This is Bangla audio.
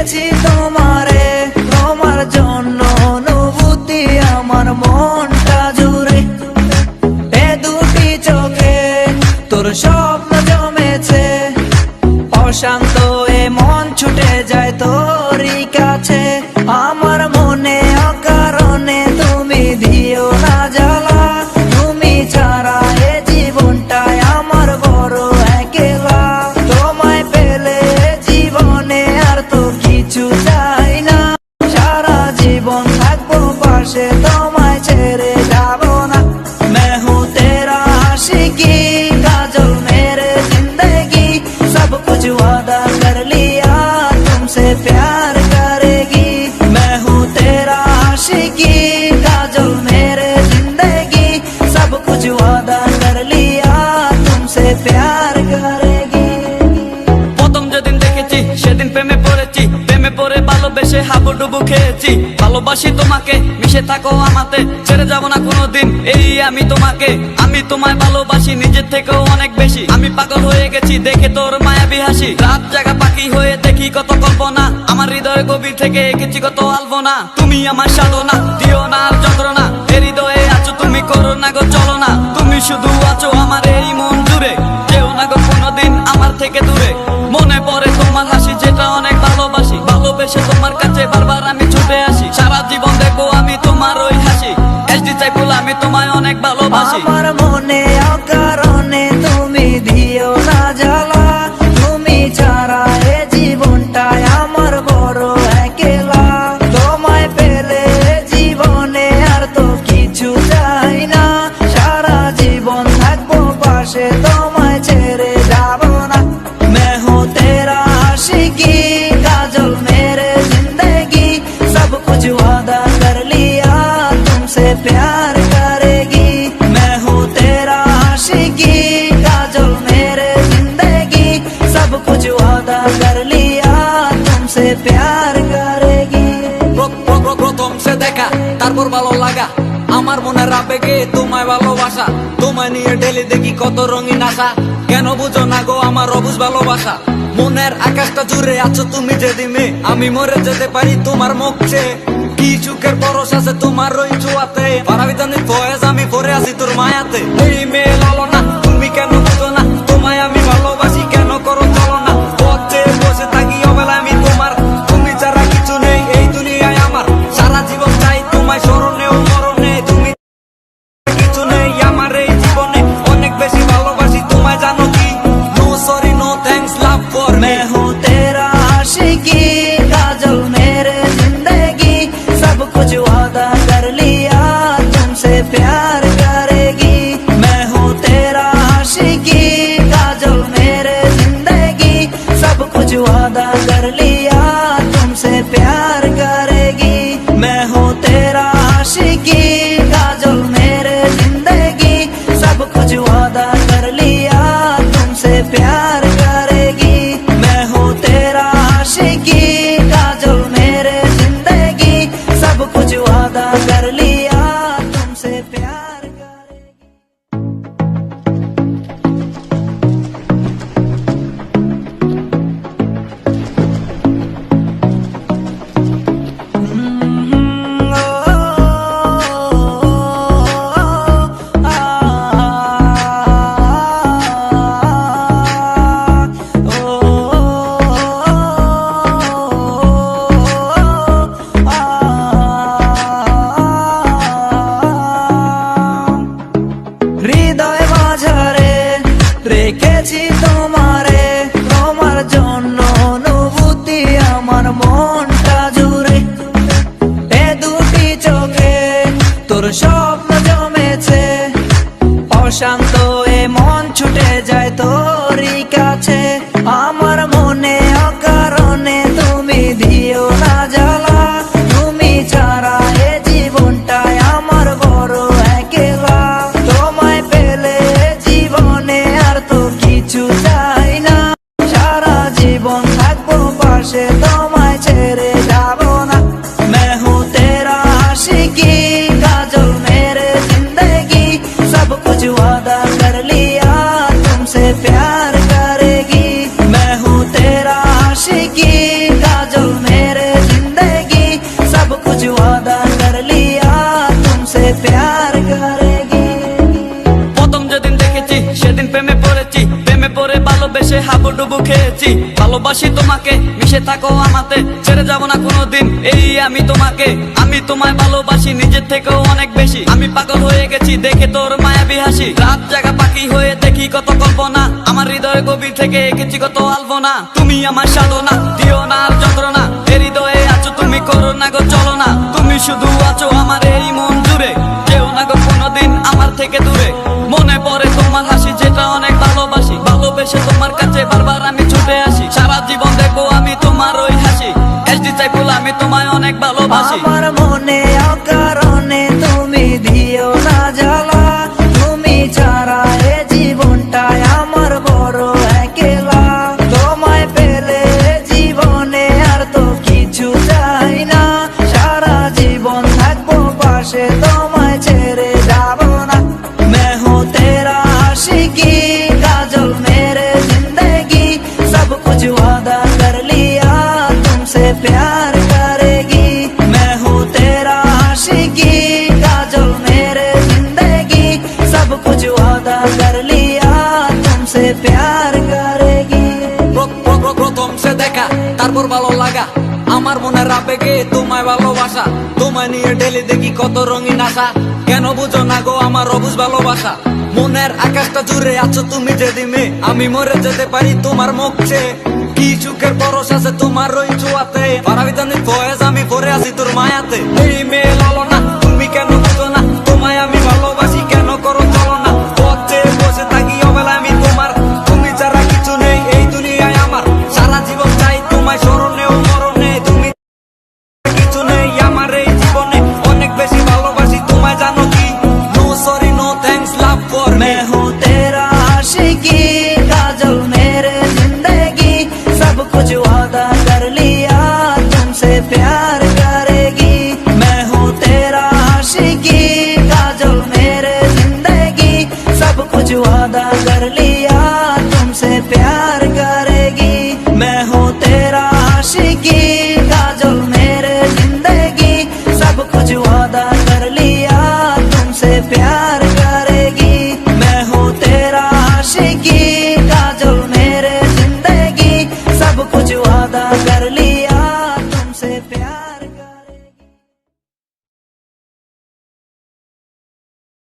রেখেছি তোমারে, তোমার জন্য অনুভূতি আমার মনটা জুড়ে। এ দুটি চোখে তোর স্বপ্ন জমেছে, অশান্ত এ মন ছুটে যায় তোরই কাছে। আমার মনে অকারণে তুমি দিও না জ্বালা, তুমি ছাড়া এ জীবনটাই আমার বড় একলা। তোমায় পেলে জীবনে আর তো কিছু চাই না, সারা জীবন থাকবো পাশে, তোমায় ছেড়ে যাবো না। मैं हूँ तेरा आशिकी, काजल मेरे जिंदगी, सब कुछ वादा कर लिया तुमसे प्यार करेगी। मैं हूँ तेरा आशिकी, काजल मेरे जिंदगी, सब कुछ वादा कर लिया तुमसे प्यार करेगी। প্রথম যেদিন দেখেছি সেদিন প্রেমে পড়েছি, প্রেমে পড়ে ভালোবেসে হাবুডুবু খেয়েছি। ভালোবাসি তোমাকে, মিশে থাকো আমাতে, ছেড়ে যাব না কোনোদিন এই আমি তোমাকে। আমি তোমায় ভালোবাসি নিজের থেকেও অনেক বেশি, আমি পাগল হয়ে গেছি দেখে তোর মায়াবী হাসি। রাত জাগা পাখি হয়ে দেখি কত কল্পনা, আমার হৃদয় গভীর থেকে এঁকেছি কত আলপনা। তুমি আমার সাধনা, দিও না আর যন্ত্রণা, এ হৃদয়ে আছো তুমি, করো না গো চলো না। তুমি শুধু আছো আমার এই মন জুড়ে, যেও না গো কোনোদিন আমার থেকে দূরে। মনে পড়ে তোমার হাসি যেটা অনেক ভালোবাসি, ভালোবেসে তোমার কাছে বারবার আমি ছুটে আসি। সারা জীবন দেখবো আমি তোমার ওই হাসি, এসডি চাইপুল আমি তোমায় অনেক ভালোবাসি। আমার মনে অকারণে তুমি দিও না জ্বালা, তুমি ছাড়া এ জীবনটাই আমার বড় একলা। তোমায় পেলে জীবনে আর তো কিছু চাই না, সারা জীবন থাকবো পাশে, তোমায় ছেড়ে যাবো না। मैं हूँ तेरा आशिकी, काजल मेरे जिंदगी, सब कुछ वादा कर लिया तुमसे प्यार करेगी। मैं हूँ तेरा आशिकी, काजल मेरे जिंदगी, सब कुछ वादा कर लिया तुमसे प्यार करेगी। প্রথম সে দেখা তারপর ভালো লাগা, আমার মনের আবেগে তোমায় ভালোবাসা। তোমায় নিয়ে ডেলি দেখি কত রঙিন আশা, কেন বুঝো না গো আমার অবুঝ ভালোবাসা। মনের আকাশটা জুড়ে আছো তুমি যেদিনে, আমি মরে যেতে পারি তোমার মুখে। কি সুখের পরশ আছে তোমার ওই ছোঁয়াতে, পারাবিতানি ফয়েজ আমি পরে আছি তোর মায়াতে। এই মেয়ে লালো না, তুমি কেন বুঝো না, তোমায় আমি ভালোবাসি কেন করো চলো না। পথে বসে থাকি অবেলা আমি তোমার, তুমি ছাড়া কিছু নেই এই দুনিয়ায় আমার। সারা জীবন চাই তোমায় স্মরণে ও মরণে, তুমি কিছু নেই আমার এই জীবনে, অনেক বেশি ভালোবাসি তোমায় জানো কি। No sorry no thanks love for me. मैं हूँ तेरा आशिकी, काजल मेरे जिंदगी, सब कुछ वादा कर लिया तुमसे प्यार करेगी। मैं हूँ तेरा आशिकी, काजल मेरे जिंदगी, सब कुछ वादा कर लिया तुमसे प्यार करेगी। मैं हूँ तेरा आशिकी, काजल मेरे जिंदगी, सब कुछ वादा कर लिया तुमसे प्यार करेगी। मैं हूँ तेरा आशिकी, काजल मेरे जिंदगी, सब कुछ वादा कर लिया तुमसे प्यार करेगी। হৃদয় মাঝারে রেখেছি তোমারে, তোমার জন্য অনুভূতি আমার মনটা জুড়ে। এ দুটি চোখে তোর স্বপ্ন জমেছে, অশান্ত এ মন ছুটে যায় তোরই কাছে। আমার মনে অকারণে তুমি দিও না জ্বালা, তুমি ছাড়া এ জীবনটাই আমার বড় একলা। তোমায় পেলে জীবনে আর তো কিছু চাই না, ভালোবেসে হাবুডুবু খেয়েছি, ভালোবাসি তোমাকে, মিশে থাকো আমাতে, ছেড়ে যাব না কোনোদিন এই আমি তোমাকে। আমি তোমায় ভালোবাসি নিজের থেকেও অনেক বেশি, আমি পাগল হয়ে গেছি দেখে তোর মায়াবী হাসি। রাত জাগা পাখি হয়ে দেখি কত কল্পনা, আমার হৃদয়ে গভীর থেকে এঁকেছি কত আলপনা। তুমি আমার সাধনা, দিও না আর যন্ত্রণা, এ হৃদয়ে আছো তুমি, করো না গো চলো না। তুমি শুধু আছো আমার এই মন জুড়ে, কেউ না গো কোনোদিন আমার থেকে দূরে। মনে পড়ে তোমার হাসি যেটা অনেক ভালোবাসি, ভালোবেসে তোমার কাছে বারবার আমি ছুটে আসি। সারা জীবন দেখবো আমি তোমার ওই হাসি, এসডি চাইকুল আমি তোমায় অনেক ভালোবাসি। আমার মনে অকারণে তুমি দিও না জ্বালা, তুমি ছাড়া এ জীবনটাই আমার বড় একলা। তোমায় পেলে জীবনে আর তো কিছু চাই না, সারা জীবন থাকবো পাশে, তোমায় ছেড়ে যাব না। मैं हूँ तेरा आशिकी, काजल मेरे जिंदगी, सब कुछ वादा कर लिया तुमसे प्यार करेगी। मैं हूँ तेरा आशिकी, काजल मेरे जिंदगी, सब कुछ वादा कर लिया तुमसे प्यार करेगी। প্রথম সে দেখা তারপর ভালো লাগা, আমার মনের আবেগে তোমায় ভালোবাসা। তোমায় নিয়ে ডেলি দেখি কত রঙিন আশা, কেন বুঝো না গো আমার অবুঝ ভালোবাসা। মনের আকাশটা জুড়ে আছো তুমি যেদিনে, আমি মরে যেতে পারি তোমার মুখে। কি সুখের পরশ আছে তোমার ওই ছোঁয়াতে, পারাবিতানি ফয়েজ আমি পরে আছি তোর মায়াতে। এই মেয়ে লালনা তুমি কেন